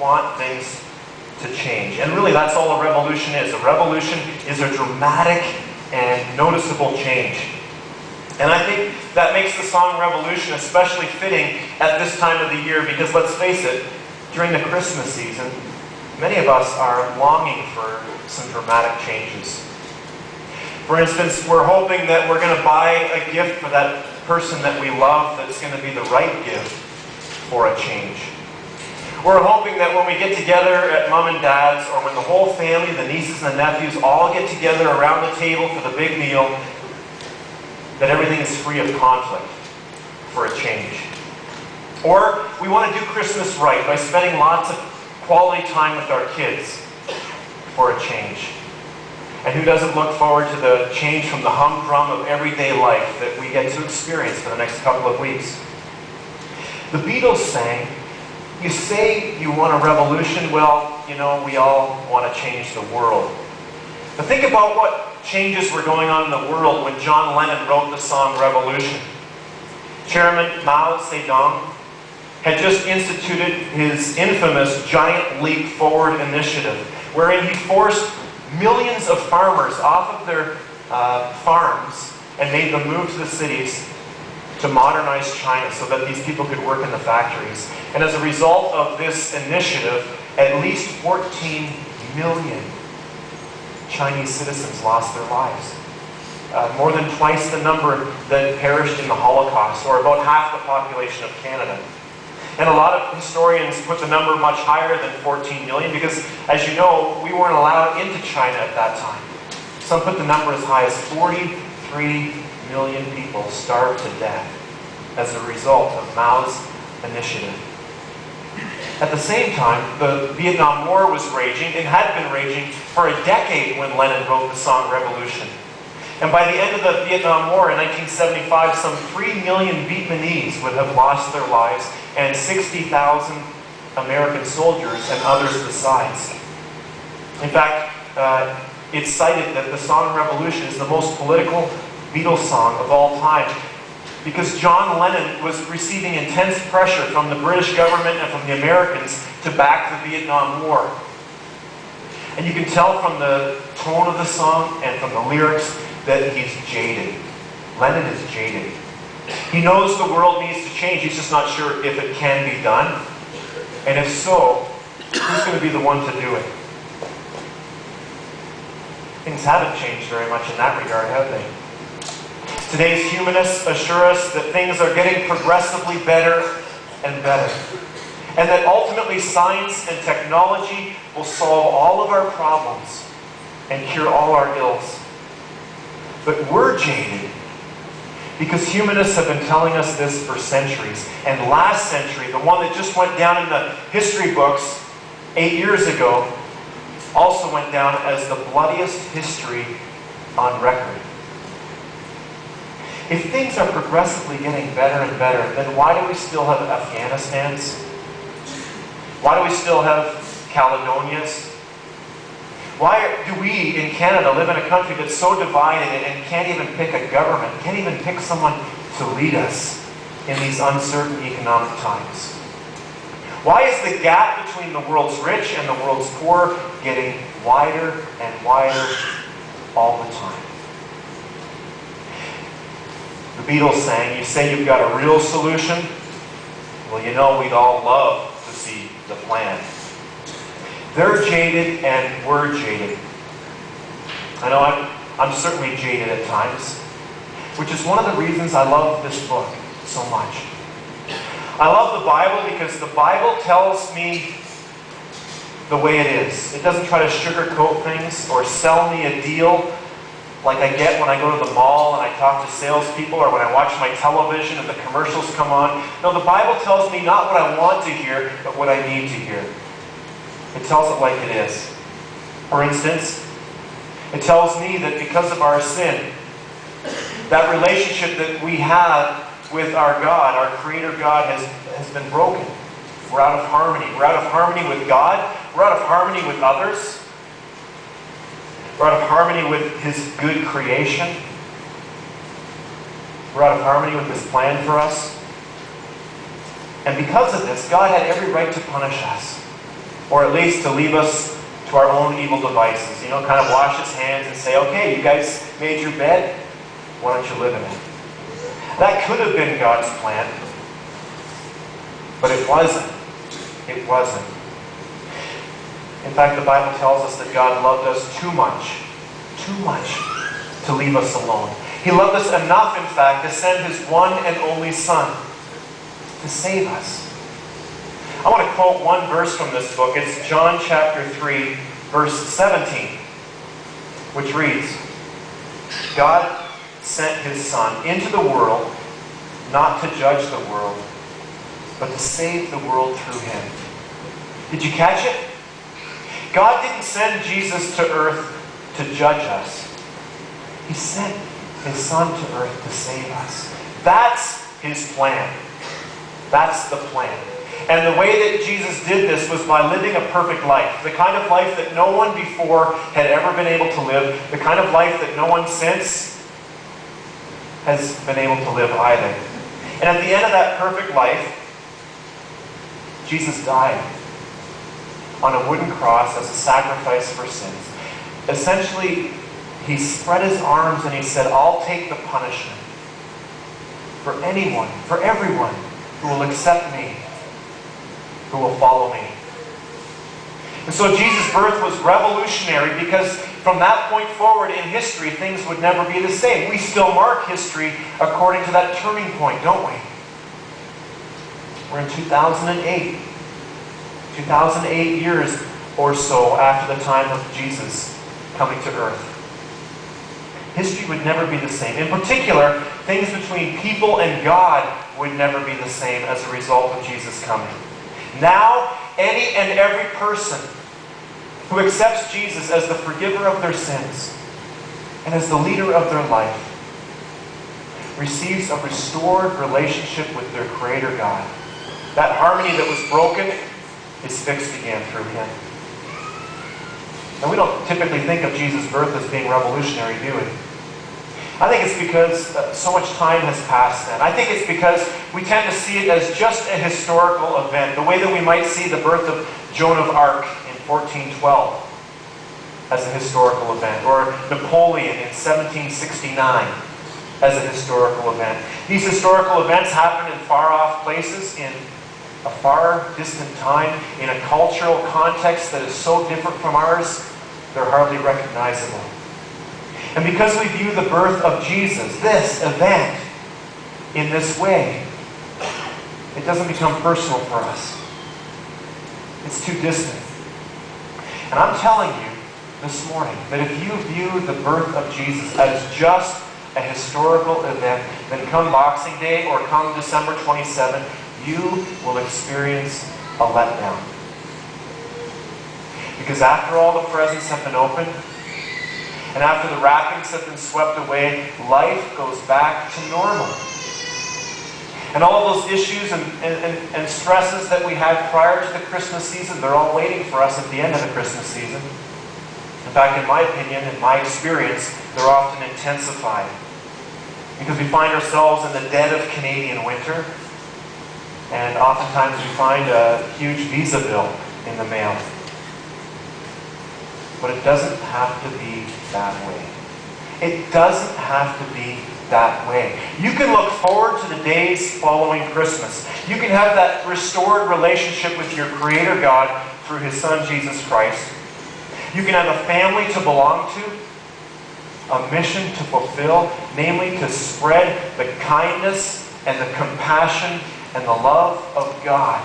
want things to change. And really, that's all a revolution is. A revolution is a dramatic and noticeable change. And I think that makes the song Revolution especially fitting at this time of the year, because let's face it, during the Christmas season, many of us are longing for some dramatic changes. For instance, we're hoping that we're going to buy a gift for that person that we love that's going to be the right gift for a change. We're hoping that when we get together at Mom and Dad's, or when the whole family, the nieces and the nephews, all get together around the table for the big meal, that everything is free of conflict for a change. Or we want to do Christmas right by spending lots of quality time with our kids for a change. And who doesn't look forward to the change from the humdrum of everyday life that we get to experience for the next couple of weeks? The Beatles sang, "You say you want a revolution, well, you know, we all want to change the world." But think about what changes were going on in the world when John Lennon wrote the song Revolution. Chairman Mao Zedong had just instituted his infamous Giant Leap Forward initiative, wherein he forced millions of farmers off of their farms and made them move to the cities to modernize China so that these people could work in the factories. And as a result of this initiative, at least 14 million Chinese citizens lost their lives. More than twice the number that perished in the Holocaust, or about half the population of Canada. And a lot of historians put the number much higher than 14 million because, as you know, we weren't allowed into China at that time. Some put the number as high as 43 million people starved to death as a result of Mao's initiative. At the same time, the Vietnam War was raging. It had been raging for a decade when Lennon wrote the song Revolution. And by the end of the Vietnam War in 1975, some 3 million Vietnamese would have lost their lives, and 60,000 American soldiers and others besides. In fact, it's cited that the song Revolution is the most political Beatles song of all time, because John Lennon was receiving intense pressure from the British government and from the Americans to back the Vietnam War. And you can tell from the tone of the song and from the lyrics that he's jaded. Lennon is jaded. He knows the world needs to change, he's just not sure if it can be done. And if so, who's going to be the one to do it? Things haven't changed very much in that regard, have they? Today's humanists assure us that things are getting progressively better and better, and that ultimately science and technology will solve all of our problems and cure all our ills. But we're jaded because humanists have been telling us this for centuries. And last century, the one that just went down in the history books 8 years ago, also went down as the bloodiest history on record. If things are progressively getting better and better, then why do we still have Afghanistans? Why do we still have Caledonias? Why do we in Canada live in a country that's so divided and can't even pick a government, can't even pick someone to lead us in these uncertain economic times? Why is the gap between the world's rich and the world's poor getting wider and wider all the time? The Beatles sang, "You say you've got a real solution? Well, you know we'd all love to see the plan." They're jaded and we're jaded. I know I'm certainly jaded at times, which is one of the reasons I love this book so much. I love the Bible because the Bible tells me the way it is. It doesn't try to sugarcoat things or sell me a deal like I get when I go to the mall and I talk to salespeople, or when I watch my television and the commercials come on. No, the Bible tells me not what I want to hear, but what I need to hear. It tells it like it is. For instance, it tells me that because of our sin, that relationship that we have with our God, our Creator God, has been broken. We're out of harmony. We're out of harmony with God. We're out of harmony with others. We're out of harmony with His good creation. We're out of harmony with His plan for us. And because of this, God had every right to punish us. or at least to leave us to our own evil devices. You know, kind of wash his hands and say, okay, you guys made your bed, why don't you live in it? That could have been God's plan, but it wasn't. It wasn't. In fact, the Bible tells us that God loved us too much to leave us alone. He loved us enough, in fact, to send His one and only Son to save us. I want to quote one verse from this book. It's John chapter 3, verse 17, which reads, God sent His Son into the world not to judge the world, but to save the world through Him. Did you catch it? God didn't send Jesus to earth to judge us. He sent His Son to earth to save us. That's His plan. That's the plan. And the way that Jesus did this was by living a perfect life. The kind of life that no one before had ever been able to live. The kind of life that no one since has been able to live either. And at the end of that perfect life, Jesus died on a wooden cross as a sacrifice for sins. Essentially, He spread His arms and He said, I'll take the punishment for anyone, for everyone who will accept me, who will follow me. And so Jesus' birth was revolutionary because from that point forward in history, things would never be the same. We still mark history according to that turning point, don't we? We're in 2008. 2008 years or so after the time of Jesus coming to earth. History would never be the same. In particular, things between people and God would never be the same as a result of Jesus coming. Now, any and every person who accepts Jesus as the forgiver of their sins and as the leader of their life receives a restored relationship with their Creator God. That harmony that was broken is fixed again through Him. And we don't typically think of Jesus' birth as being revolutionary, do we? I think it's because so much time has passed then. I think it's because we tend to see it as just a historical event, the way that we might see the birth of Joan of Arc in 1412 as a historical event, or Napoleon in 1769 as a historical event. These historical events happen in far-off places, in a far distant time, in a cultural context that is so different from ours, they're hardly recognizable. And because we view the birth of Jesus, this event, in this way, it doesn't become personal for us. It's too distant. And I'm telling you this morning that if you view the birth of Jesus as just a historical event, then come Boxing Day or come December 27th, you will experience a letdown. Because after all the presents have been opened, and after the wrappings have been swept away, life goes back to normal. And all of those issues and stresses that we had prior to the Christmas season, they're all waiting for us at the end of the Christmas season. In fact, in my opinion, in my experience, they're often intensified. Because we find ourselves in the dead of Canadian winter, and oftentimes we find a huge visa bill in the mail. But it doesn't have to be that way. It doesn't have to be that way. You can look forward to the days following Christmas. You can have that restored relationship with your Creator God through His Son, Jesus Christ. You can have a family to belong to, a mission to fulfill, namely to spread the kindness and the compassion and the love of God